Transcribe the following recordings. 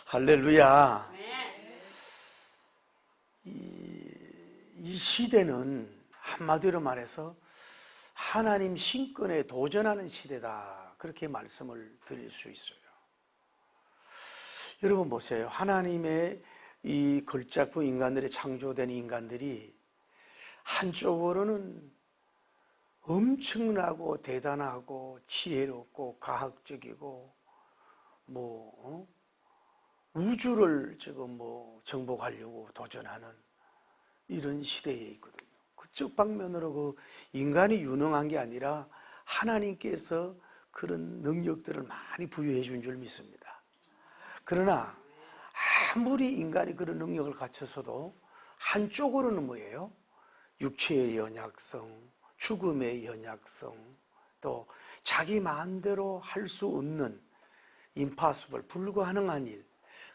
할렐루야. 이 시대는 한마디로 말해서 하나님 신권에 도전하는 시대다, 그렇게 말씀을 드릴 수 있어요. 여러분 보세요. 하나님의 이 걸작품 인간들이 창조된 인간들이 한쪽으로는 엄청나고 대단하고 지혜롭고 과학적이고 우주를 지금 정복하려고 도전하는 이런 시대에 있거든요. 그쪽 방면으로 그 인간이 유능한 게 아니라 하나님께서 그런 능력들을 많이 부여해 준 줄 믿습니다. 그러나 아무리 인간이 그런 능력을 갖춰서도 한쪽으로는 뭐예요? 육체의 연약성, 죽음의 연약성, 또 자기 마음대로 할 수 없는 impossible, 불가능한 일,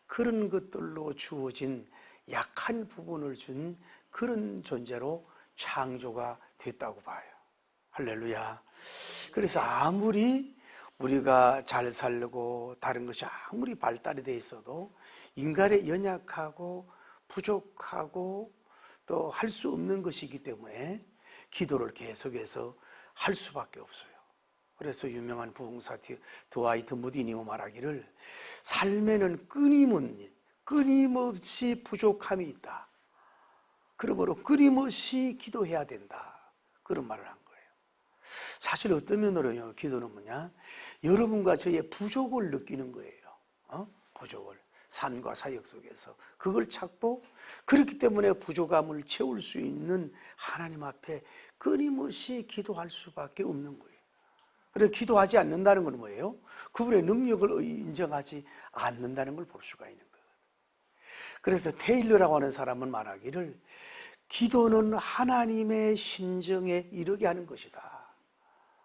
그런 것들로 주어진 약한 부분을 준 그런 존재로 창조가 됐다고 봐요. 할렐루야. 그래서 아무리 우리가 잘 살고 다른 것이 아무리 발달이 돼 있어도 인간의 연약하고 부족하고 또 할 수 없는 것이기 때문에 기도를 계속해서 할 수밖에 없어요. 그래서 유명한 부흥사 드와이트 무디님은 말하기를 삶에는 끊임없이 부족함이 있다. 그러므로 끊임없이 기도해야 된다. 그런 말을 한 거예요. 사실 어떤 면으로요, 기도는 뭐냐? 여러분과 저의 부족을 느끼는 거예요. 부족을. 삶과 사역 속에서 그걸 찾고, 그렇기 때문에 부족함을 채울 수 있는 하나님 앞에 끊임없이 기도할 수밖에 없는 거예요. 그래서 기도하지 않는다는 건 뭐예요? 그분의 능력을 인정하지 않는다는 걸 볼 수가 있는 거예요. 그래서 테일러라고 하는 사람은 말하기를 기도는 하나님의 심정에 이르게 하는 것이다.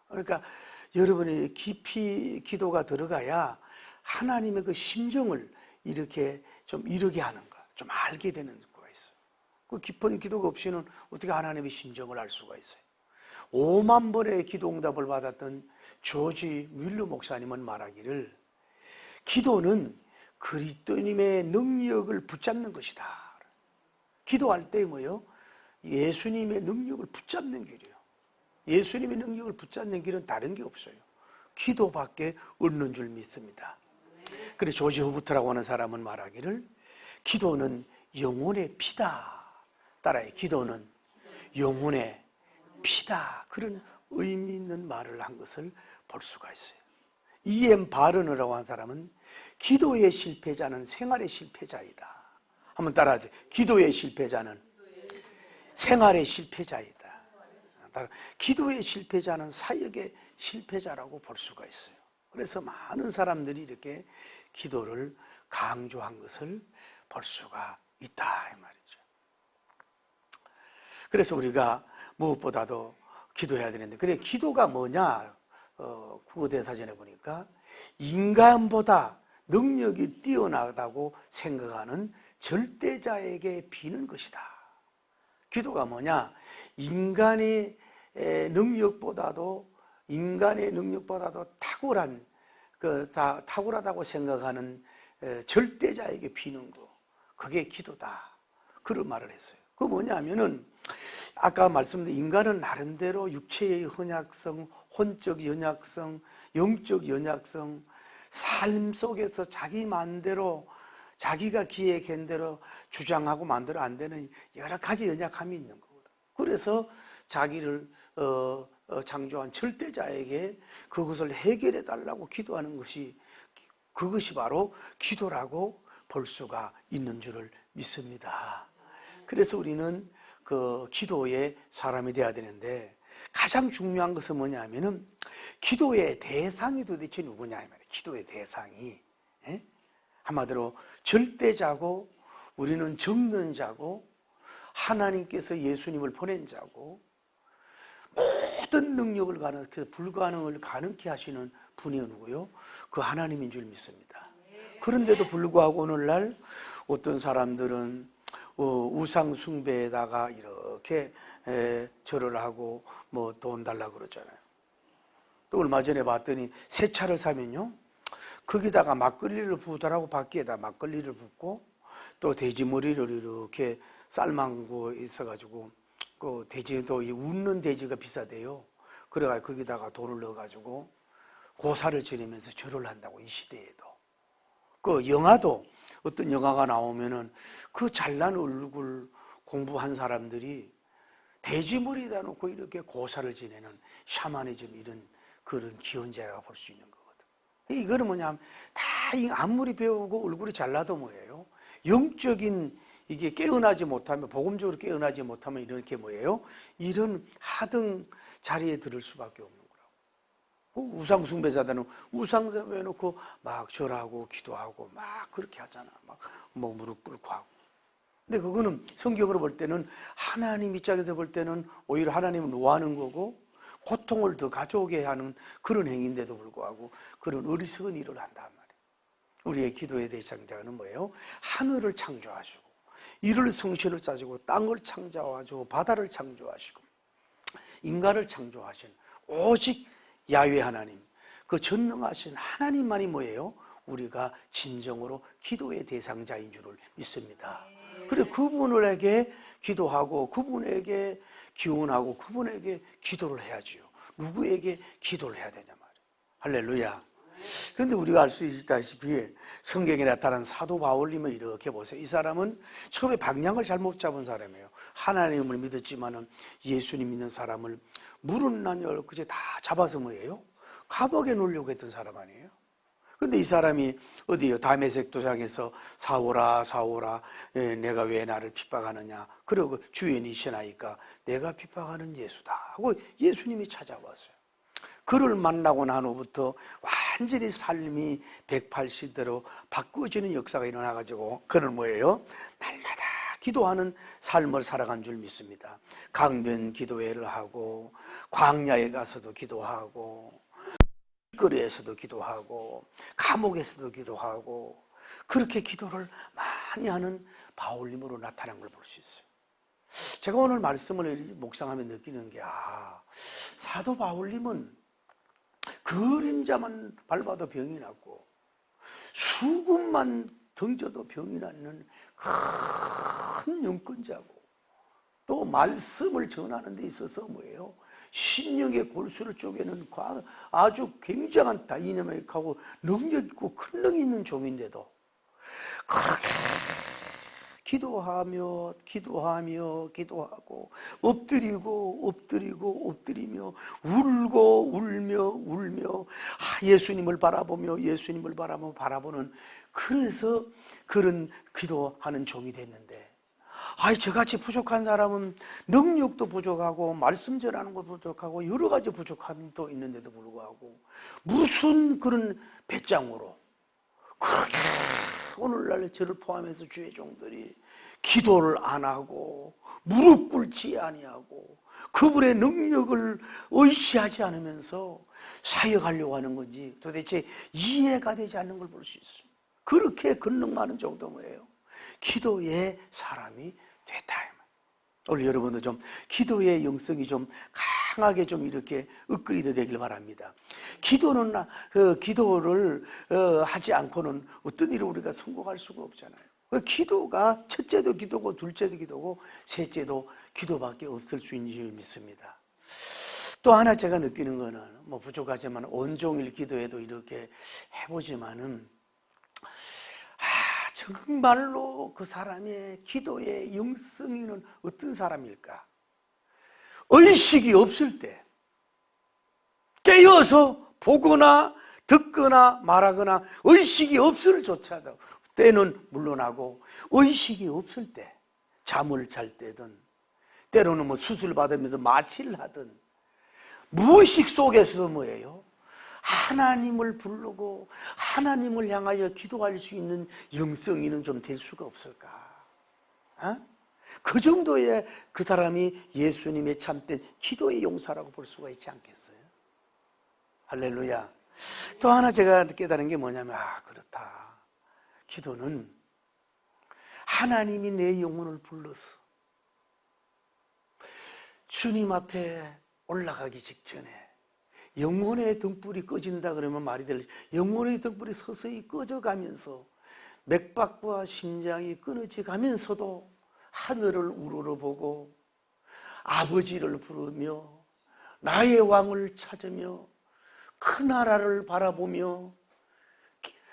그러니까 여러분이 깊이 기도가 들어가야 하나님의 그 심정을 이렇게 좀 이르게 하는 거, 좀 알게 되는 거가 있어요. 그 깊은 기도가 없이는 어떻게 하나님의 심정을 알 수가 있어요? 5만 번의 기도 응답을 받았던 조지 뮬러 목사님은 말하기를 기도는 그리스도님의 능력을 붙잡는 것이다. 기도할 때 뭐예요? 예수님의 능력을 붙잡는 길이에요. 예수님의 능력을 붙잡는 길은 다른 게 없어요. 기도밖에 없는 줄 믿습니다. 그래서 조지 허부트라고 하는 사람은 말하기를 기도는 영혼의 피다. 따라해, 기도는 영혼의 피다. 그런 의미 있는 말을 한 것을 볼 수가 있어요. E.M. 바르너라고 하는 사람은 기도의 실패자는 생활의 실패자이다. 한번 따라하세요. 기도의 실패자는 생활의 실패자이다. 기도의 실패자는 사역의 실패자라고 볼 수가 있어요. 그래서 많은 사람들이 이렇게 기도를 강조한 것을 볼 수가 있다, 이 말이죠. 그래서 우리가 무엇보다도 기도해야 되는데, 그래 기도가 뭐냐? 국어대사전에 보니까 인간보다 능력이 뛰어나다고 생각하는 절대자에게 비는 것이다. 기도가 뭐냐? 인간의 능력보다도 탁월하다고 생각하는 절대자에게 비는 거, 그게 기도다. 그런 말을 했어요. 그거 뭐냐면은 아까 말씀드린 인간은 나름대로 육체의 연약성, 혼적 연약성, 영적 연약성, 삶 속에서 자기 마음대로 자기가 기획한 대로 주장하고 만들어 안 되는 여러 가지 연약함이 있는 거거든. 그래서 자기를 창조한 절대자에게 그것을 해결해 달라고 기도하는 것이, 그것이 바로 기도라고 볼 수가 있는 줄을 믿습니다. 그래서 우리는 그 기도의 사람이 되어야 되는데, 가장 중요한 것은 뭐냐면은 기도의 대상이 도대체 누구냐 이 말이에요. 기도의 대상이 한마디로 절대자고, 우리는 적는 자고, 하나님께서 예수님을 보낸 자고, 모든 능력을 가능해서 불가능을 가능케 하시는 분이 누구요? 그 하나님인 줄 믿습니다. 그런데도 불구하고 오늘날 어떤 사람들은 우상 숭배에다가 이렇게 절을 하고 돈 달라고 그러잖아요. 또 얼마 전에 봤더니 새 차를 사면요, 거기다가 막걸리를 부으더라고. 밖에다 막걸리를 붓고 또 돼지머리를 이렇게 삶은 거 있어가지고 그 돼지도 웃는 돼지가 비싸대요. 그래가지고 거기다가 돌을 넣어가지고 고사를 지내면서 절을 한다고. 이 시대에도 그 영화도 어떤 영화가 나오면은 그 잘난 얼굴 공부한 사람들이 돼지머리에다 놓고 이렇게 고사를 지내는 샤머니즘 이런 그런 기원제라고 볼 수 있는 거거든. 이거는 뭐냐면 다 아무리 배우고 얼굴이 잘나도 뭐예요? 영적인 이게 깨어나지 못하면, 복음적으로 깨어나지 못하면 이렇게 뭐예요? 이런 하등 자리에 들을 수밖에 없는 거라고. 우상 숭배자들은 우상 숭배해놓고 막 절하고 기도하고 막 그렇게 하잖아. 막 뭐 무릎 꿇고 하고. 근데 그거는 성경으로 볼 때는 하나님 입장에서 볼 때는 오히려 하나님을 노하는 거고 고통을 더 가져오게 하는 그런 행위인데도 불구하고 그런 어리석은 일을 한단 말이에요. 우리의 기도의 대상자는 뭐예요? 하늘을 창조하시고 이를 성신을 짜시고 땅을 창조하시고 바다를 창조하시고 인간을 창조하신 오직 야훼 하나님, 그 전능하신 하나님만이 뭐예요? 우리가 진정으로 기도의 대상자인 줄을 믿습니다. 그래 그분에게 기도하고 그분에게 기원하고 그분에게 기도를 해야지요. 누구에게 기도를 해야 되냐 말이에요. 할렐루야. 그런데 우리가 알 수 있다시피 성경에 나타난 사도 바울님을 이렇게 보세요. 이 사람은 처음에 방향을 잘못 잡은 사람이에요. 하나님을 믿었지만은 예수님 믿는 사람을 물은 난열 그제 다 잡아서 뭐예요? 감옥에 놓으려고 했던 사람 아니에요? 근데 이 사람이 어디요? 다메섹 도상에서 사오라 사오라 내가 왜 나를 핍박하느냐. 그러고 주인이시나이까 내가 핍박하는 예수다 하고 예수님이 찾아왔어요. 그를 만나고 난 후부터 완전히 삶이 180도로 바꾸어지는 역사가 일어나가지고 그는 뭐예요? 날마다 기도하는 삶을 살아간 줄 믿습니다. 강변 기도회를 하고 광야에 가서도 기도하고 거리에서도 기도하고 감옥에서도 기도하고 그렇게 기도를 많이 하는 바울님으로 나타난 걸 볼 수 있어요. 제가 오늘 말씀을 묵상하며 느끼는 게 사도 바울님은 그림자만 밟아도 병이 났고 수금만 던져도 병이 낫는 큰 영권자고 또 말씀을 전하는 데 있어서 뭐예요? 심령의 골수를 쪼개는 아주 굉장한 다이내믹하고 능력 있고 큰 능이 있는 종인데도 그렇게 기도하며 기도하고 엎드리며 울고 울며 예수님을 바라보는 그래서 그런 기도하는 종이 됐는데 저같이 부족한 사람은 능력도 부족하고 말씀 전하는 것도 부족하고 여러 가지 부족함도 있는데도 불구하고 무슨 그런 배짱으로 그렇게 오늘날 저를 포함해서 주의 종들이 기도를 안 하고 무릎 꿇지 아니하고 그분의 능력을 의지하지 않으면서 사역하려고 하는 건지 도대체 이해가 되지 않는 걸 볼 수 있어요. 그렇게 권능 많은 정도 뭐예요? 기도의 사람이 됐다. 오늘 여러분도 좀 기도의 영성이 좀 강하게 좀 이렇게 업그레이드 되길 바랍니다. 기도를 하지 않고는 어떤 일을 우리가 성공할 수가 없잖아요. 기도가 첫째도 기도고 둘째도 기도고 셋째도 기도밖에 없을 수 있는 줄 믿습니다. 또 하나 제가 느끼는 거는 뭐 부족하지만 온종일 기도해도 이렇게 해보지만은 정말로 그 사람의 기도의 영성이는 어떤 사람일까? 의식이 없을 때 깨어서 보거나 듣거나 말하거나 의식이 없을 조차도 때는 물러나고 의식이 없을 때 잠을 잘 때든 때로는 뭐 수술 받으면서 마취를 하든 무의식 속에서 뭐예요? 하나님을 부르고 하나님을 향하여 기도할 수 있는 영성이는 좀 될 수가 없을까? 그 정도의 그 사람이 예수님의 참된 기도의 용사라고 볼 수가 있지 않겠어요? 할렐루야. 또 하나 제가 깨달은 게 뭐냐면 그렇다. 기도는 하나님이 내 영혼을 불러서 주님 앞에 올라가기 직전에 영혼의 등불이 꺼진다 그러면 말이 될지, 영혼의 등불이 서서히 꺼져가면서 맥박과 심장이 끊어져 가면서도 하늘을 우러러보고 아버지를 부르며 나의 왕을 찾으며 그 나라를 바라보며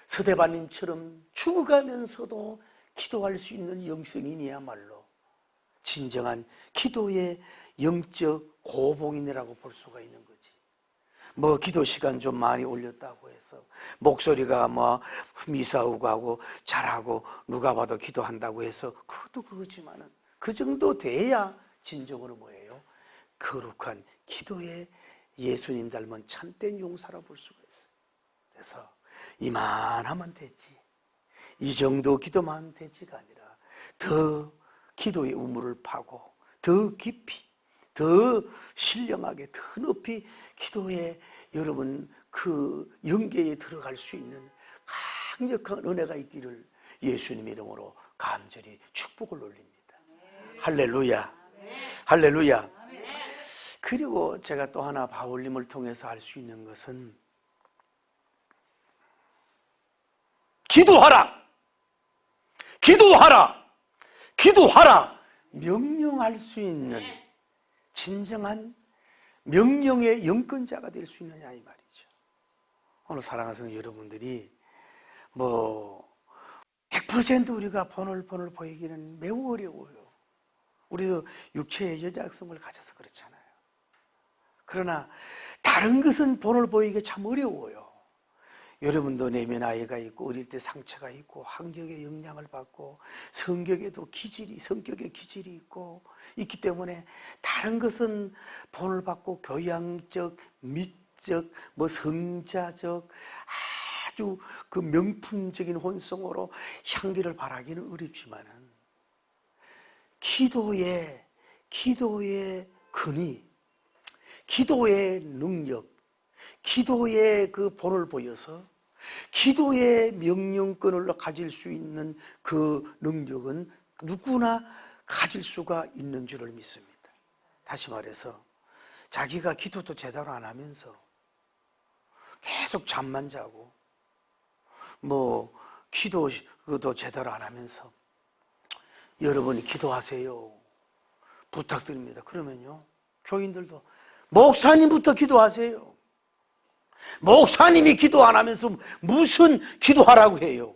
서대반님처럼 죽어가면서도 기도할 수 있는 영성인이야말로 진정한 기도의 영적 고봉인이라고 볼 수가 있는 거지. 뭐 기도 시간 좀 많이 올렸다고 해서 목소리가 뭐 미사오고 하고 잘하고 누가 봐도 기도한다고 해서 그것도 그거지만은 그 정도 돼야 진정으로 뭐예요? 거룩한 기도의 예수님 닮은 참된 용사라 볼 수가 있어요. 그래서 이만하면 되지, 이 정도 기도만 되지가 아니라 더 기도의 우물을 파고 더 깊이 더 신령하게 더 높이 기도에 여러분 그 영계에 들어갈 수 있는 강력한 은혜가 있기를 예수님 이름으로 간절히 축복을 올립니다. 할렐루야, 할렐루야. 그리고 제가 또 하나 바울님을 통해서 알 수 있는 것은 기도하라, 기도하라, 기도하라 명령할 수 있는 진정한 명령의 영권자가 될 수 있느냐 이 말이죠. 오늘 사랑하는 여러분들이 뭐 100% 우리가 본을 보이기는 매우 어려워요. 우리도 육체의 여작성을 가져서 그렇잖아요. 그러나 다른 것은 본을 보이기 참 어려워요. 여러분도 내면 아이가 있고 어릴 때 상처가 있고 환경의 영향을 받고 성격의 기질이 있고 있기 때문에 다른 것은 본을 받고 교양적, 미적, 뭐 성자적 아주 그 명품적인 혼성으로 향기를 발하기는 어렵지만은 기도의 근위, 기도의 능력, 기도의 그 본을 보여서 기도의 명령권을 가질 수 있는 그 능력은 누구나 가질 수가 있는 줄을 믿습니다. 다시 말해서 자기가 기도도 제대로 안 하면서 계속 잠만 자고 뭐 기도도 제대로 안 하면서 여러분이 기도하세요 부탁드립니다. 그러면요 교인들도 목사님부터 기도하세요. 목사님이 기도 안 하면서 무슨 기도하라고 해요?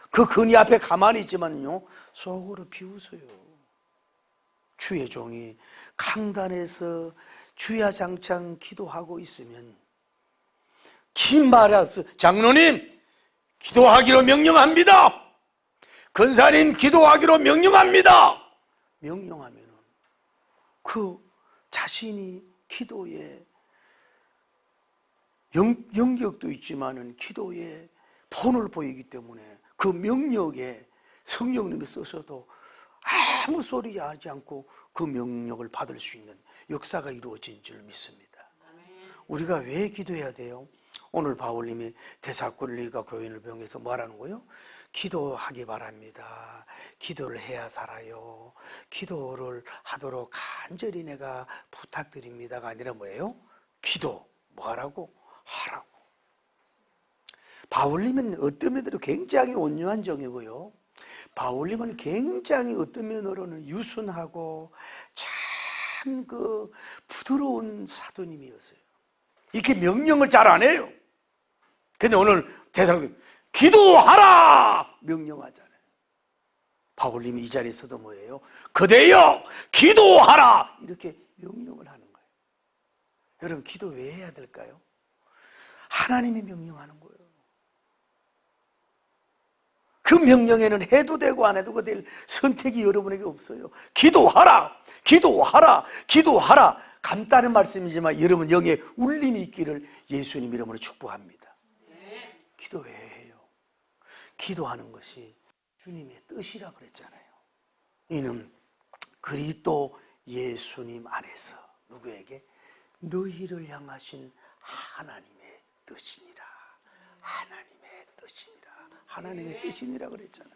그 근위 앞에 가만히 있지만요 속으로 비웃어요. 주의 종이 강단에서 주야장창 기도하고 있으면 긴 말이 없어. 장로님 기도하기로 명령합니다. 근사님 기도하기로 명령합니다. 명령하면은 그 자신이 기도에 영역도 있지만은 기도에 본을 보이기 때문에 그 명령에 성령님이 써서도 아무 소리 하지 않고 그 명령을 받을 수 있는 역사가 이루어진 줄 믿습니다. 우리가 왜 기도해야 돼요? 오늘 바울님이 데살로니가 교인을 병해서 뭐라는 거예요? 기도하기 바랍니다. 기도를 해야 살아요. 기도를 하도록 간절히 내가 부탁드립니다가 아니라 뭐예요? 기도 뭐하라고? 하라고. 바울님은 어떤 면으로 굉장히 온유한 종이고요. 바울님은 굉장히 어떤 면으로는 유순하고 참 그 부드러운 사도님이었어요. 이렇게 명령을 잘 안 해요. 근데 오늘 대사로 기도하라 명령하잖아요. 바울님이 이 자리에서도 뭐예요? 그대여 기도하라 이렇게 명령을 하는 거예요. 여러분 기도 왜 해야 될까요? 하나님이 명령하는 거예요. 그 명령에는 해도 되고 안 해도 될 선택이 여러분에게 없어요. 기도하라, 기도하라, 기도하라. 간단한 말씀이지만 여러분 영에 울림이 있기를 예수님 이름으로 축복합니다. 기도 왜 해요? 기도하는 것이 주님의 뜻이라 그랬잖아요. 이는 그리스도 예수님 안에서 누구에게? 너희를 향하신 하나님의 뜻이니라. 하나님의 뜻이니라. 하나님의 뜻이니라 그랬잖아요.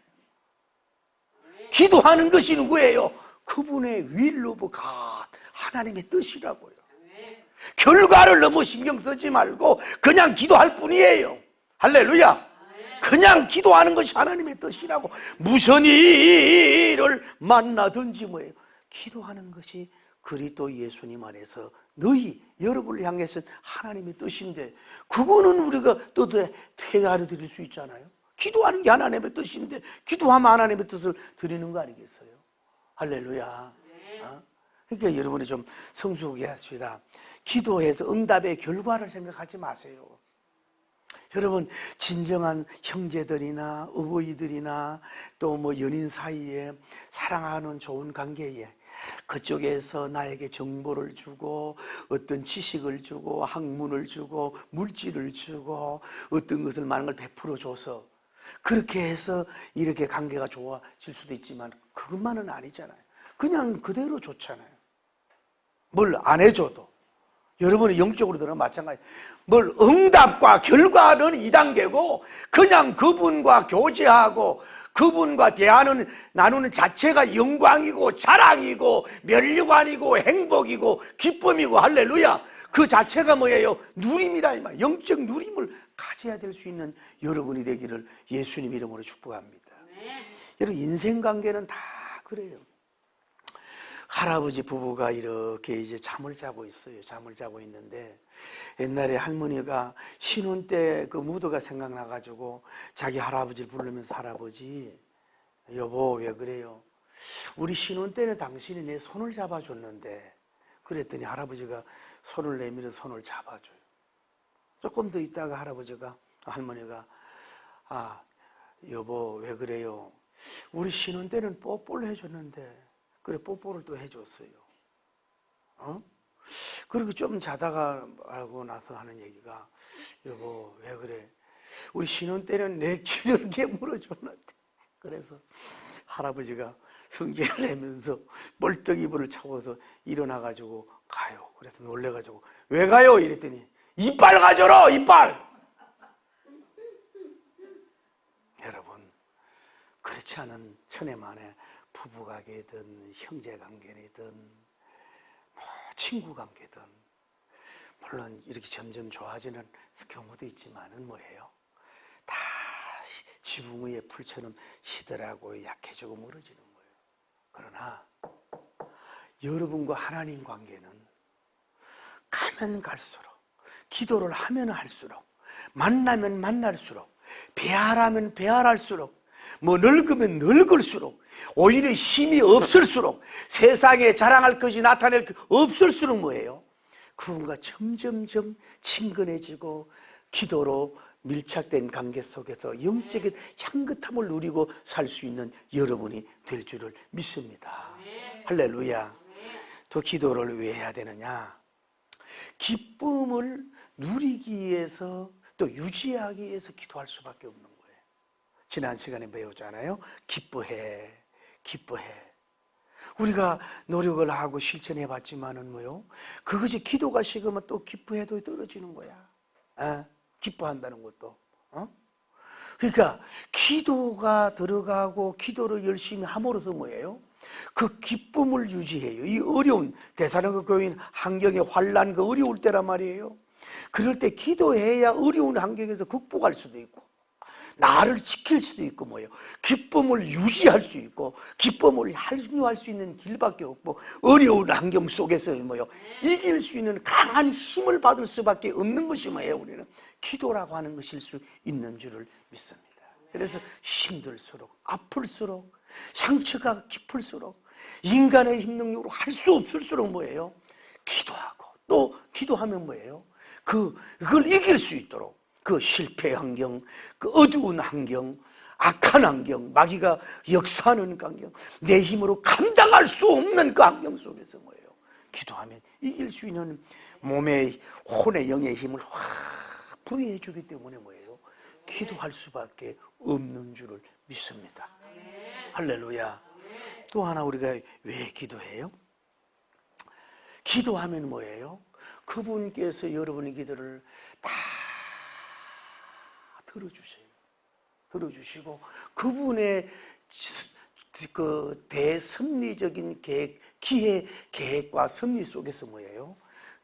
기도하는 것이 누구예요? 그분의 will of God, 하나님의 뜻이라고요. 결과를 너무 신경 쓰지 말고 그냥 기도할 뿐이에요. 할렐루야. 그냥 기도하는 것이 하나님의 뜻이라고. 무슨 일을 만나든지 뭐예요, 기도하는 것이 그리스도 예수님 안에서 너희 여러분을 향해서 하나님의 뜻인데, 그거는 우리가 또 되게 드릴 수 있잖아요. 기도하는 게 하나님의 뜻인데 기도하면 하나님의 뜻을 드리는 거 아니겠어요? 할렐루야. 그러니까 여러분이 좀 성숙하게 하십시다. 기도해서 응답의 결과를 생각하지 마세요. 여러분, 진정한 형제들이나 어버이들이나 또 뭐 연인 사이에 사랑하는 좋은 관계에 그쪽에서 나에게 정보를 주고 어떤 지식을 주고 학문을 주고 물질을 주고 어떤 것을 많은 걸 베풀어 줘서 그렇게 해서 이렇게 관계가 좋아질 수도 있지만 그것만은 아니잖아요. 그냥 그대로 좋잖아요. 뭘 안 해줘도. 여러분이 영적으로 들어가면 마찬가지. 뭘 응답과 결과는 2단계고 그냥 그분과 교제하고 그분과 나누는 자체가 영광이고 자랑이고 면류관이고 행복이고 기쁨이고 할렐루야. 그 자체가 뭐예요? 누림이라 이 말. 영적 누림을 가져야 될 수 있는 여러분이 되기를 예수님 이름으로 축복합니다. 여러분, 인생관계는 다 그래요. 할아버지 부부가 이렇게 이제 잠을 자고 있어요. 잠을 자고 있는데 옛날에 할머니가 신혼 때 그 무드가 생각나가지고 자기 할아버지를 부르면서, 할아버지, 여보 왜 그래요? 우리 신혼 때는 당신이 내 손을 잡아줬는데. 그랬더니 할아버지가 손을 내밀어 손을 잡아줘요. 조금 더 있다가 할머니가 여보 왜 그래요? 우리 신혼 때는 뽀뽀를 해줬는데. 그래, 뽀뽀를 또 해줬어요. 그리고 좀 자다가 하고 나서 하는 얘기가, 여보 왜 그래? 우리 신혼 때는 내 귀를 깨물어줬는데. 그래서 할아버지가 성질을 내면서 벌떡 이불을 차고서 일어나가지고 가요. 그래서 놀래가지고 왜 가요? 이랬더니 이빨 가져라, 이빨. 여러분, 그렇지 않은 천혜만에 부부관계든 형제관계든 뭐 친구관계든 물론 이렇게 점점 좋아지는 경우도 있지만은 뭐예요? 다 지붕 위의 풀처럼 시들하고 약해지고 멀어지는 거예요. 그러나 여러분과 하나님 관계는 가면 갈수록, 기도를 하면 할수록, 만나면 만날수록, 배알하면 배알할수록, 뭐 늙으면 늙을수록, 오히려 힘이 없을수록, 세상에 자랑할 것이 나타낼 것이 없을수록 뭐예요? 그분과 점점점 친근해지고 기도로 밀착된 관계 속에서 영적인 향긋함을 누리고 살 수 있는 여러분이 될 줄을 믿습니다. 할렐루야. 또 기도를 왜 해야 되느냐? 기쁨을 누리기 위해서 또 유지하기 위해서 기도할 수밖에 없는 거예요. 지난 시간에 배우잖아요. 기뻐해, 기뻐해. 우리가 노력을 하고 실천해 봤지만은 뭐요? 그것이 기도가 식으면 또 기뻐해도 떨어지는 거야. 기뻐한다는 것도. 그러니까 기도가 들어가고 기도를 열심히 함으로써 뭐예요? 그 기쁨을 유지해요. 이 어려운 데살로니가 교인 환경의 환난, 그 어려울 때란 말이에요. 그럴 때 기도해야 어려운 환경에서 극복할 수도 있고 나를 지킬 수도 있고 뭐예요? 기쁨을 유지할 수 있고 기쁨을 활용할 수 있는 길밖에 없고 어려운 환경 속에서 뭐예요? 이길 수 있는 강한 힘을 받을 수밖에 없는 것이 뭐예요? 우리는 기도라고 하는 것일 수 있는 줄을 믿습니다. 그래서 힘들수록 아플수록 상처가 깊을수록 인간의 힘 능력으로 할 수 없을수록 뭐예요? 기도하고 또 기도하면 뭐예요? 그걸 이길 수 있도록 그 실패 환경, 그 어두운 환경, 악한 환경, 마귀가 역사하는 환경, 내 힘으로 감당할 수 없는 그 환경 속에서 뭐예요? 기도하면 이길 수 있는 몸의 혼의 영의 힘을 확 부여해 주기 때문에 뭐예요? 기도할 수밖에 없는 줄을 믿습니다. 할렐루야. 또 하나 우리가 왜 기도해요? 기도하면 뭐예요? 그분께서 여러분의 기도를 다 들어주시고 그분의 그 대섭리적인 기회 계획과 섭리 속에서 뭐예요?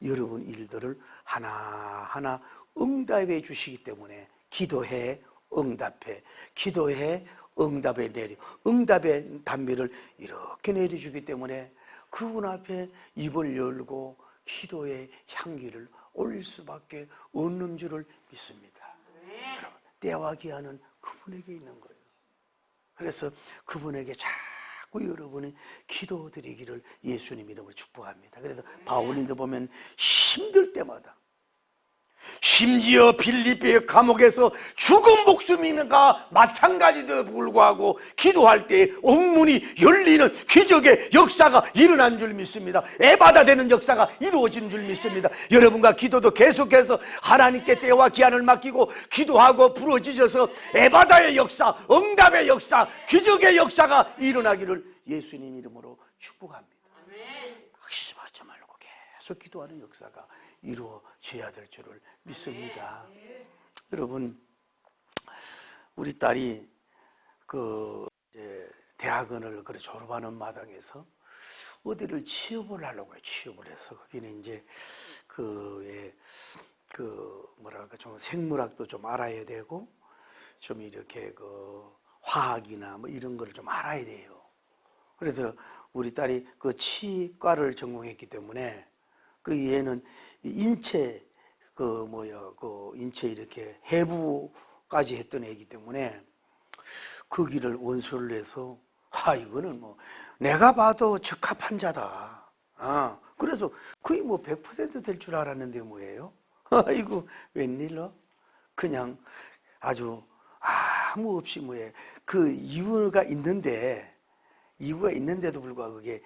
여러분 일들을 하나하나 응답해 주시기 때문에 기도해 응답해, 기도해 응답에 내리, 응답의 단비를 이렇게 내려주기 때문에 그분 앞에 입을 열고 기도의 향기를 올릴 수밖에 없는 줄을 믿습니다. 여러분, 때와 기한은 그분에게 있는 거예요. 그래서 그분에게 자꾸 여러분이 기도드리기를 예수님 이름으로 축복합니다. 그래서 바울님도 보면 힘들 때마다, 심지어 빌립보의 감옥에서 죽은 목숨이가 마찬가지도 불구하고 기도할 때 옥문이 열리는 기적의 역사가 일어난 줄 믿습니다. 에바다 되는 역사가 이루어지는 줄 믿습니다. 여러분과 기도도 계속해서 하나님께 때와 기한을 맡기고 기도하고 부르짖어서 에바다의 역사, 응답의 역사, 기적의 역사가 일어나기를 예수님 이름으로 축복합니다. 확신하지 말고 계속 기도하는 역사가 이루어져야 될 줄을 믿습니다. 여러분, 우리 딸이 대학원을 졸업하는 마당에서 어디를 취업을 하려고 해요. 취업을 해서 거기는 이제 좀 생물학도 좀 알아야 되고 좀 이렇게 화학이나 뭐 이런 걸 좀 알아야 돼요. 그래서 우리 딸이 치과를 전공했기 때문에 얘는 인체 인체 이렇게 해부까지 했던 애이기 때문에 거기를 원수를 해서 이거는 내가 봐도 적합한 자다. 그래서 거의 100% 될 줄 알았는데 뭐예요? 이거 웬일로? 그냥 아주 아무 없이 이유가 있는데도 불구하고 그게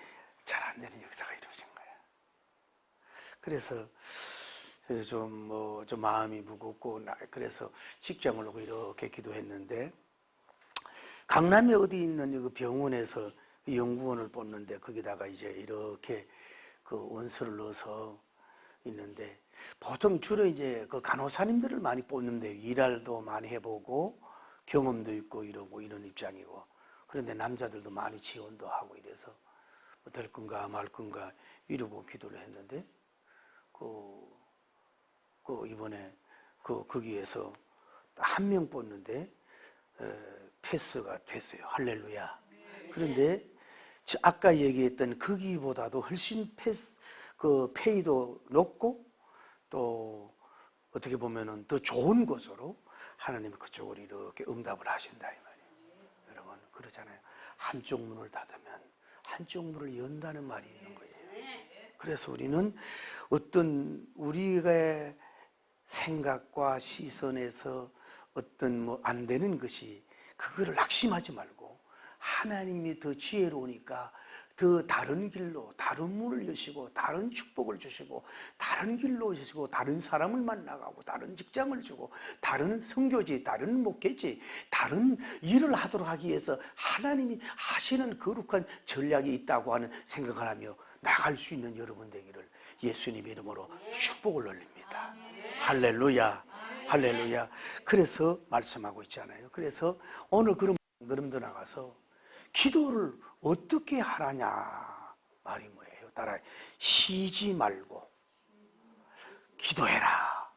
잘 안 되는 역사가 이루어진 거예요. 그래서 좀 마음이 무겁고, 그래서 직장을 놓고 이렇게 기도했는데, 강남에 어디 있는 그 병원에서 연구원을 뽑는데, 거기다가 이제 이렇게 원서를 넣어서 있는데, 보통 주로 이제 간호사님들을 많이 뽑는데, 일할도 많이 해보고, 경험도 있고 이런 입장이고, 그런데 남자들도 많이 지원도 하고 이래서, 될 건가 말 건가 이러고 기도를 했는데, 이번에 거기에서 한 명 뽑는데 패스가 됐어요. 할렐루야. 그런데 아까 얘기했던 거기보다도 훨씬 페이도 높고 또 어떻게 보면은 더 좋은 곳으로 하나님이 그쪽으로 이렇게 응답을 하신다 이 말이에요. 여러분 그러잖아요. 한쪽 문을 닫으면 한쪽 문을 연다는 말이 있는 거예요. 그래서 우리는 어떤 우리의 생각과 시선에서 어떤 안 되는 것이 그거를 낙심하지 말고 하나님이 더 지혜로우니까 더 다른 길로 다른 문을 여시고 다른 축복을 주시고 다른 길로 주시고 다른 사람을 만나가고 다른 직장을 주고 다른 선교지 다른 목회지 다른 일을 하도록 하기 위해서 하나님이 하시는 거룩한 전략이 있다고 하는 생각을 하며 나갈 수 있는 여러분 되기를 예수님 이름으로 축복을 올립니다. 할렐루야, 할렐루야. 그래서 말씀하고 있잖아요. 그래서 오늘 그럼도 나가서 기도를 어떻게 하라냐 말이 뭐예요? 따라 쉬지 말고 기도해라.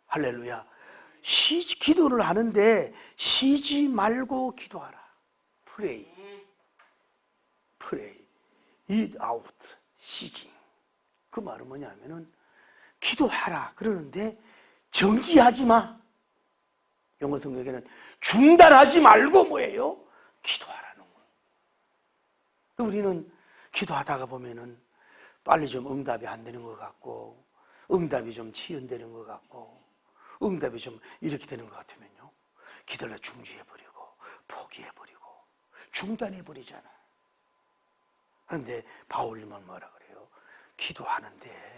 할렐루야. 기도를 하는데 쉬지 말고 기도하라. Pray, pray, eat out, ceasing. 그 말은 뭐냐면은 기도하라 그러는데 정지하지 마. 영어 성경에는 중단하지 말고 뭐예요? 기도하라는 거예요. 우리는 기도하다가 보면은 빨리 좀 응답이 안 되는 것 같고 응답이 좀 지연되는 것 같고 응답이 좀 이렇게 되는 것 같으면요 기도를 중지해버리고 포기해버리고 중단해버리잖아요. 그런데 바울님은 뭐라 그래요? 기도하는데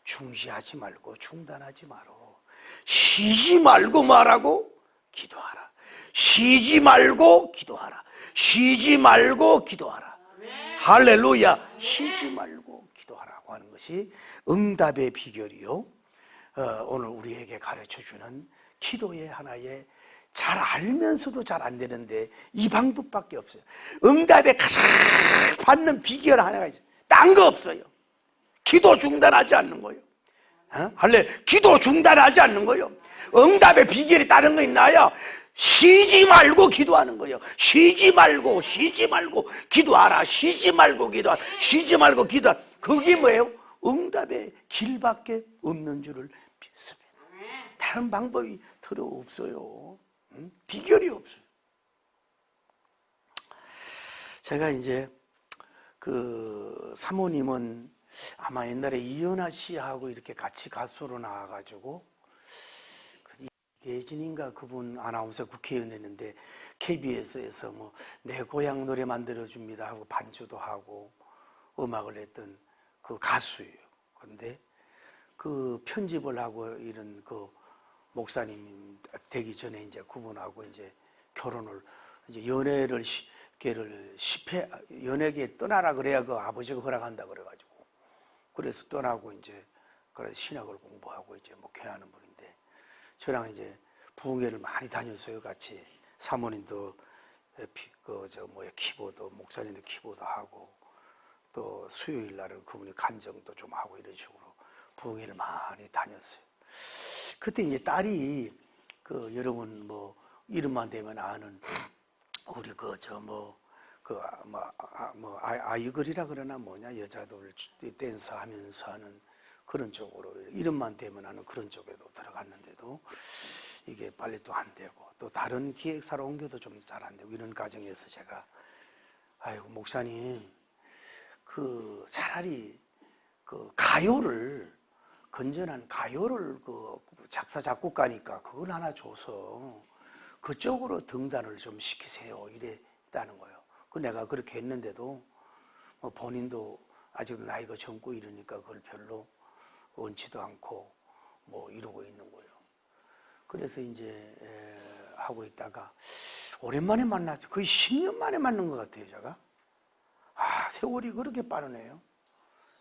중지하지 말고 중단하지 말고 쉬지 말고 말하고 기도하라. 쉬지 말고 기도하라. 쉬지 말고 기도하라. 할렐루야. 쉬지 말고 기도하라고 하는 것이 응답의 비결이요. 오늘 우리에게 가르쳐주는 기도의 하나의 잘 알면서도 잘 안 되는데 이 방법밖에 없어요. 응답에 가장 받는 비결 하나가 있어요. 딴 거 없어요. 기도 중단하지 않는 거예요. 할래 기도 중단하지 않는 거예요. 응답의 비결이 다른 거 있나요? 쉬지 말고 기도하는 거예요. 쉬지 말고 기도하라. 쉬지 말고 기도하라. 쉬지 말고 기도하라. 그게 뭐예요? 응답의 길밖에 없는 줄을 믿습니다. 다른 방법이 들어 없어요. 비결이 없어요. 제가 이제 그 사모님은 아마 옛날에 이현아 씨하고 이렇게 같이 가수로 나와가지고 예진인가 그분 아나운서 국회의원 했는데 KBS에서 뭐 내 고향 노래 만들어줍니다 하고 반주도 하고 음악을 했던 그 가수예요. 그런데 그 편집을 하고 이런 그 목사님 되기 전에 이제 그분하고 이제 결혼을 이제 연애를 걔를 10회 연예계에 떠나라 그래야 그 아버지가 허락한다 그래가지고 그래서 떠나고 이제 그래서 신학을 공부하고 이제 목회하는 분인데 저랑 이제 부흥회를 많이 다녔어요. 같이 사모님도 키보드 목사님도 키보드 하고 또 수요일 날은 그분이 간정도 좀 하고 이런 식으로 부흥회를 많이 다녔어요. 그때 이제 딸이 그 여러분 뭐 이름만 대면 아는 우리 아이걸이라 그러나 뭐냐 여자들 댄스 하면서 하는 그런 쪽으로 이름만 대면 하는 그런 쪽에도 들어갔는데도 이게 빨리 또 안 되고 또 다른 기획사로 옮겨도 좀 잘 안 되고 이런 과정에서 제가 아이고 목사님 그 차라리 그 가요를 건전한 가요를 그 작사 작곡가니까 그걸 하나 줘서 그쪽으로 등단을 좀 시키세요 이랬다는 거예요. 그 내가 그렇게 했는데도 뭐 본인도 아직 나이가 젊고 이러니까 그걸 별로 원치도 않고 뭐 이러고 있는 거예요. 그래서 이제 하고 있다가 오랜만에 만났어요. 거의 10년 만에 만난 것 같아요, 제가. 아, 세월이 그렇게 빠르네요.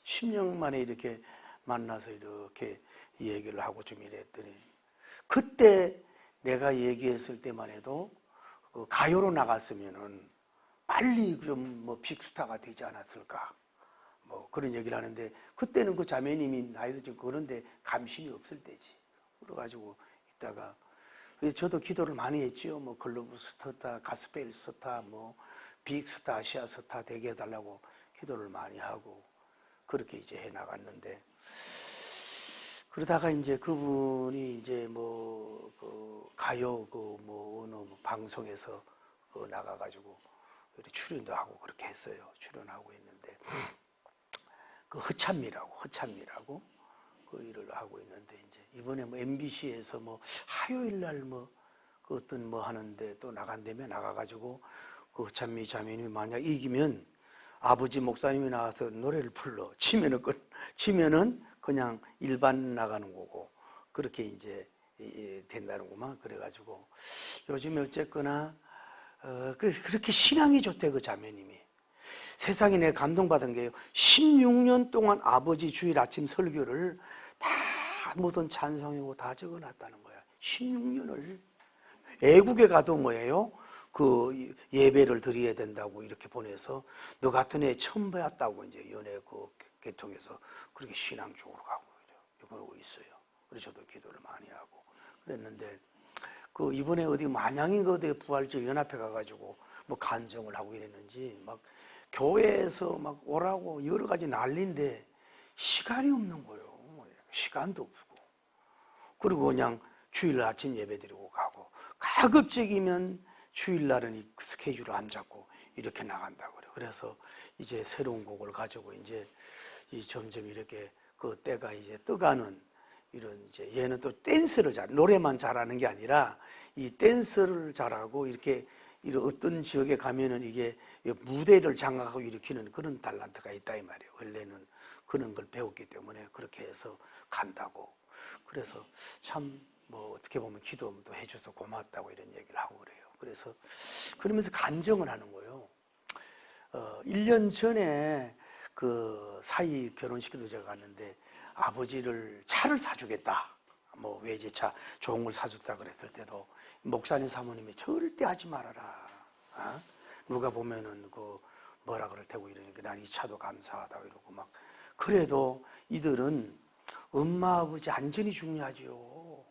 10년 만에 이렇게 만나서 이렇게 얘기를 하고 좀 이랬더니 그때 내가 얘기했을 때만 해도 가요로 나갔으면은 빨리 좀 뭐 빅스타가 되지 않았을까 뭐 그런 얘기를 하는데 그때는 그 자매님이 나이도 좀 그런데 감심이 없을 때지. 그래가지고 있다가 그래서 저도 기도를 많이 했지요. 뭐 글로브 스타, 가스펠 스타, 뭐 빅스타, 아시아 스타 되게 해달라고 기도를 많이 하고 그렇게 이제 해 나갔는데 그러다가 이제 그분이 이제 그 가요 어느 방송에서 나가가지고 출연도 하고 그렇게 했어요. 출연하고 있는데 그 허찬미라고 그 일을 하고 있는데 이제 이번에 MBC에서 화요일 날 그 어떤 하는데 또 나간다며 나가가지고 그 허찬미 자매님이 만약 이기면 아버지 목사님이 나와서 노래를 불러 치면은 그냥 일반 나가는 거고 그렇게 이제 된다는구만. 그래가지고 요즘에 어쨌거나 그렇게 신앙이 좋대 그 자매님이. 세상에 내가 감동받은 게요. 16년 동안 아버지 주일 아침 설교를 다 모든 찬송이고 다 적어놨다는 거야. 16년을. 애국에 가도 뭐예요? 그 예배를 드려야 된다고 이렇게 보내서 너 같은 애 처음 봤다고 이제 연애 그 계통에서 그렇게 신앙적으로 가고 있어요. 그래서 저도 기도를 많이 하고 그랬는데 그 이번에 어디 만양인가 어디 부활절 연합회 가가지고 간정을 하고 이랬는지 막 교회에서 막 오라고 여러 가지 난리인데 시간이 없는 거예요. 시간도 없고 그리고 그냥 주일 아침 예배 드리고 가고 가급적이면 주일날은 이 스케줄을 안 잡고 이렇게 나간다고 그래요. 그래서 이제 새로운 곡을 가지고 이제 점점 이렇게 그 때가 이제 떠가는 이런 이제 얘는 또 댄스를 노래만 잘하는 게 아니라 이 댄스를 잘하고 이렇게 이런 어떤 지역에 가면은 이게 무대를 장악하고 일으키는 그런 탤런트가 있다 이 말이에요. 원래는 그런 걸 배웠기 때문에 그렇게 해서 간다고. 그래서 참 어떻게 보면 기도도 해줘서 고맙다고 이런 얘기를 하고 그래요. 그래서 그러면서 간증을 하는 거예요. 1년 전에 그 사이 결혼식에도 제가 갔는데 아버지를 차를 사주겠다. 외제차 좋은 걸 사줬다 그랬을 때도 목사님 사모님이 절대 하지 말아라. 누가 보면은 뭐라 그럴 테고 이러니까 난 이 차도 감사하다 이러고 막 그래도 이들은 엄마 아버지 안전이 중요하지요.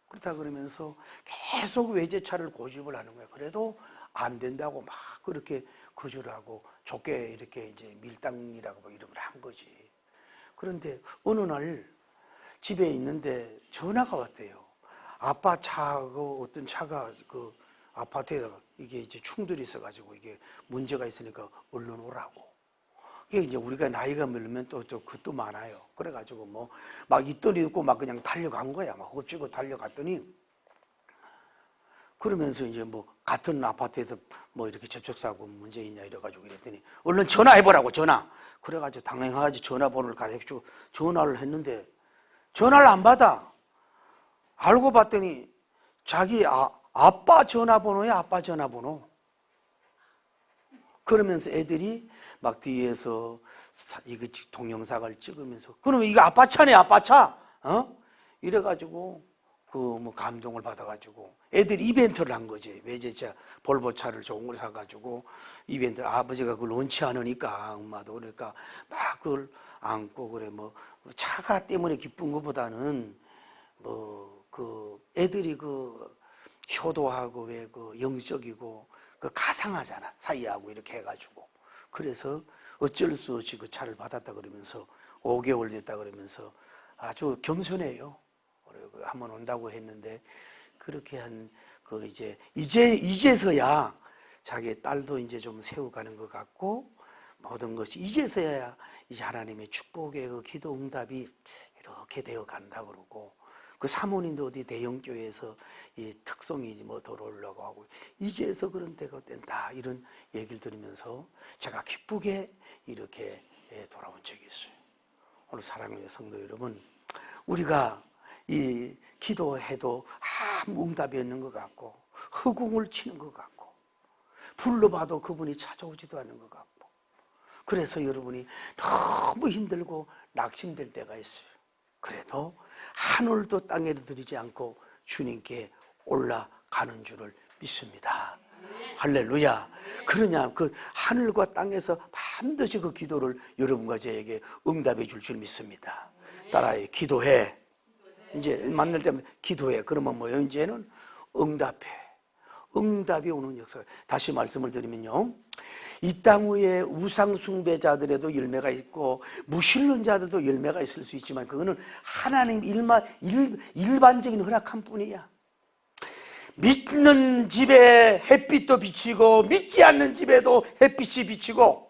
그렇다 그러면서 계속 외제차를 고집을 하는 거야. 그래도 안 된다고 막 그렇게 거절하고 좋게 이렇게 이제 밀당이라고 이름을 한 거지. 그런데 어느 날 집에 있는데 전화가 왔대요. 아빠 차하고 어떤 차가 그 아파트에 이게 이제 충돌이 있어가지고 이게 문제가 있으니까 얼른 오라고. 이게 이제 우리가 나이가 들면 또 그것도 많아요. 그래가지고 뭐 막 있더니 있고 막 그냥 달려간 거야. 막 헛치고 달려갔더니 그러면서 이제 뭐 같은 아파트에서 뭐 이렇게 접촉사고 문제 있냐 이래가지고 이랬더니 얼른 전화해보라고 전화. 그래가지고 당연하지 전화번호를 가르쳐주고 전화를 했는데 전화를 안 받아. 알고 봤더니 자기 아빠 전화번호야, 아빠 전화번호. 그러면서 애들이 막 뒤에서 이거 동영상을 찍으면서 그러면 이거 아빠 차네, 아빠 차. 이래가지고 그 뭐 감동을 받아가지고 애들이 이벤트를 한 거지. 외제차 볼보 차를 좋은 걸 사가지고 이벤트. 아버지가 그걸 원치 않으니까 엄마도 그러니까 막 그걸 안고 그래. 뭐 차가 때문에 기쁜 것보다는 뭐 그 애들이 그 효도하고 왜 그 영적이고 그 가상하잖아. 사이하고 이렇게 해가지고. 그래서 어쩔 수 없이 그 차를 받았다 그러면서 5개월 됐다 그러면서 아주 겸손해요. 그리고 한번 온다고 했는데 그렇게 한 그 이제서야 자기 딸도 이제 좀 세워가는 것 같고 모든 것이 이제서야 이제 하나님의 축복의 그 기도 응답이 이렇게 되어 간다 그러고 그 사모님도 어디 대형교회에서 이 특성이 뭐 더 올라가고 하고 이제서 그런 때가 된다 이런 얘기를 들으면서 제가 기쁘게 이렇게 돌아온 적이 있어요. 오늘 사랑하는 성도 여러분, 우리가 이 기도해도 아무 응답이 없는 것 같고 허공을 치는 것 같고 불러봐도 그분이 찾아오지도 않는 것 같고 그래서 여러분이 너무 힘들고 낙심될 때가 있어요. 그래도 하늘도 땅에도 들이지 않고 주님께 올라가는 줄을 믿습니다. 할렐루야. 그러냐 그 하늘과 땅에서 반드시 그 기도를 여러분과 저에게 응답해 줄 줄 믿습니다. 따라해. 기도해. 이제 만날 때면 기도해. 그러면 뭐예요? 이제는 응답해. 응답이 오는 역사. 다시 말씀을 드리면요, 이 땅 위에 우상 숭배자들에도 열매가 있고 무신론자들도 열매가 있을 수 있지만 그거는 하나님 일반적인 허락한 뿐이야. 믿는 집에 햇빛도 비치고 믿지 않는 집에도 햇빛이 비치고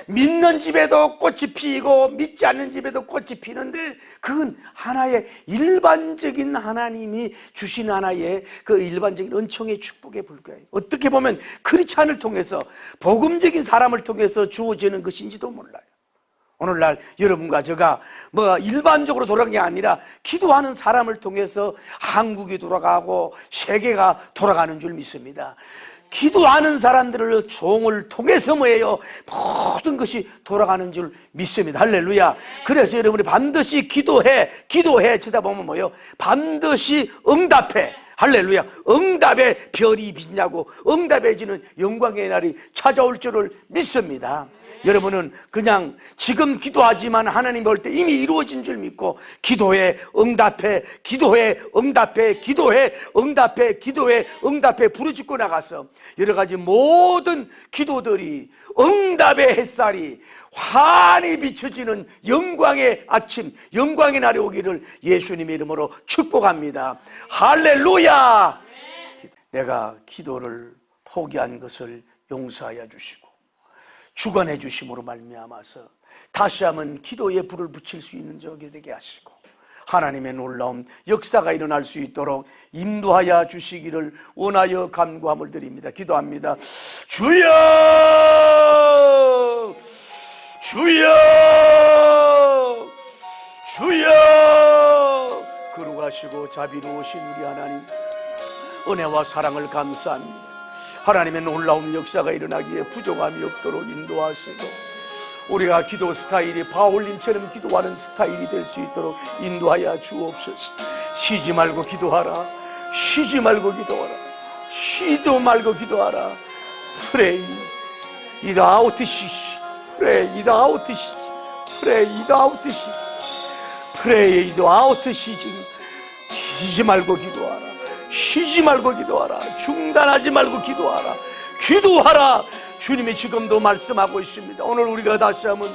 믿는 집에도 꽃이 피고 믿지 않는 집에도 꽃이 피는데 그건 하나의 일반적인 하나님이 주신 하나의 그 일반적인 은총의 축복에 불과해요. 어떻게 보면 크리스찬을 통해서 복음적인 사람을 통해서 주어지는 것인지도 몰라요. 오늘날 여러분과 제가 뭐 일반적으로 돌아간 게 아니라 기도하는 사람을 통해서 한국이 돌아가고 세계가 돌아가는 줄 믿습니다. 기도하는 사람들을 종을 통해서 뭐예요? 모든 것이 돌아가는 줄 믿습니다. 할렐루야. 그래서 여러분이 반드시 기도해 치다 보면 뭐예요? 반드시 응답해. 할렐루야. 응답의 별이 빛나고 응답의 지는 영광의 날이 찾아올 줄을 믿습니다. 여러분은 그냥 지금 기도하지만 하나님이 올 때 이미 이루어진 줄 믿고 기도해 응답해 기도해 응답해 기도해 응답해 기도해 응답해 부르짖고 나가서 여러 가지 모든 기도들이 응답의 햇살이 환히 비춰지는 영광의 아침 영광의 날이 오기를 예수님의 이름으로 축복합니다. 할렐루야. 내가 기도를 포기한 것을 용서하여 주시고 주관해 주심으로 말미암아서 다시 한번 기도에 불을 붙일 수 있는 적이 되게 하시고 하나님의 놀라운 역사가 일어날 수 있도록 인도하여 주시기를 원하여 간구함을 드립니다. 기도합니다. 주여 주여 주여. 거룩하시고 자비로우신 우리 하나님, 은혜와 사랑을 감사합니다. 하나님의 놀라운 역사가 일어나기에 부족함이 없도록 인도하시고 우리가 기도 스타일이 바울님처럼 기도하는 스타일이 될 수 있도록 인도하여 주옵소서. 쉬지 말고 기도하라. 쉬지 말고 기도하라. 쉬도 말고 기도하라. Pray without cease. Pray without cease. Pray without cease. Pray without ceasing. 쉬지 말고 기도하라. 쉬지 말고 기도하라. 중단하지 말고 기도하라. 기도하라. 주님이 지금도 말씀하고 있습니다. 오늘 우리가 다시 한번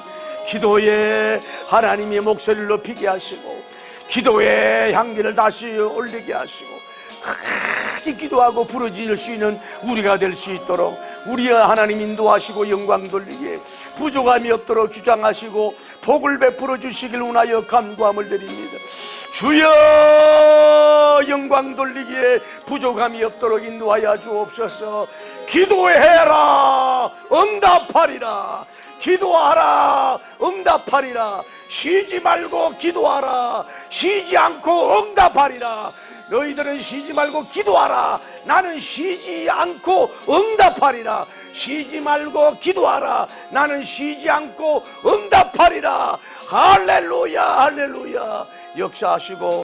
기도에 하나님의 목소리를 높이게 하시고 기도의 향기를 다시 올리게 하시고 같이 기도하고 부르짖을 수 있는 우리가 될 수 있도록 우리 하나님 인도하시고 영광 돌리기에 부족함이 없도록 주장하시고 복을 베풀어 주시길 원하여 간구함을 드립니다. 주여 영광 돌리기에 부족함이 없도록 인도하여 주옵소서. 기도해라 응답하리라. 기도하라 응답하리라. 쉬지 말고 기도하라. 쉬지 않고 응답하리라. 너희들은 쉬지 말고 기도하라. 나는 쉬지 않고 응답하리라. 쉬지 말고 기도하라. 나는 쉬지 않고 응답하리라. 할렐루야 할렐루야. 역사하시고